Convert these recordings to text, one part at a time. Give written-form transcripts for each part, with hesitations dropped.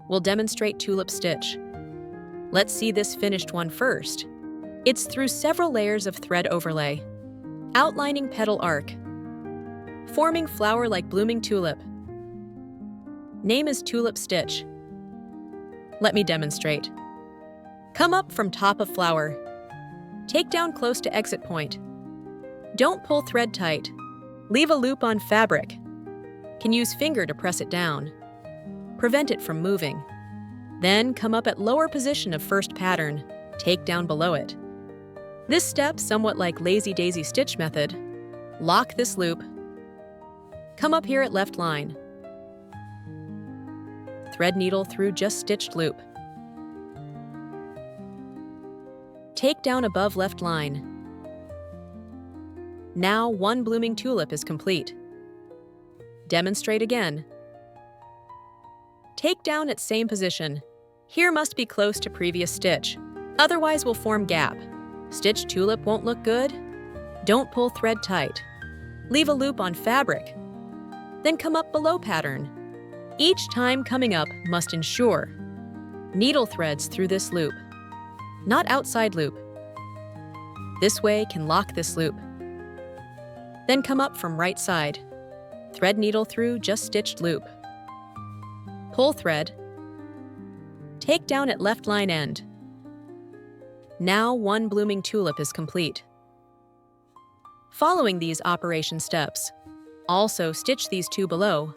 we'll demonstrate tulip stitch. Let's see this finished one first. It's through several layers of thread overlay, outlining petal arc, forming flower like blooming tulip. Name is tulip stitch. Let me demonstrate. Come up from top of flower. Take down close to exit point. Don't pull thread tight. Leave a loop on fabric. Can use finger to press it down. Prevent it from moving. Then come up at lower position of first pattern. Take down below it. This step, somewhat like lazy daisy stitch method. Lock this loop. Come up here at left line. Thread needle through just stitched loop. Take down above left line. Now one blooming tulip is complete. Demonstrate again. Take down at same position. Here must be close to previous stitch, otherwise will form gap. Stitch tulip won't look good. Don't pull thread tight. Leave a loop on fabric. Then come up below pattern. Each time coming up must ensure needle threads through this loop, not outside loop. This way can lock this loop. Then come up from right side. Thread needle through just stitched loop. Pull thread. Take down at left line end. Now one blooming tulip is complete. Following these operation steps, also stitch these two below.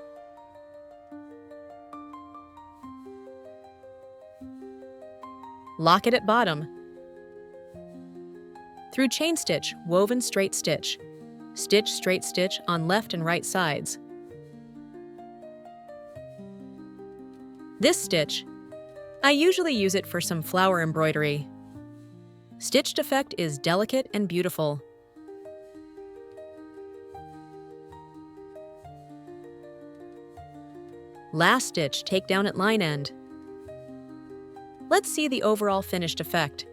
Lock it at bottom. Through chain stitch, woven straight stitch. Stitch straight stitch on left and right sides. This stitch, I usually use it for some flower embroidery. Stitched effect is delicate and beautiful. Last stitch, take down at line end. Let's see the overall finished effect.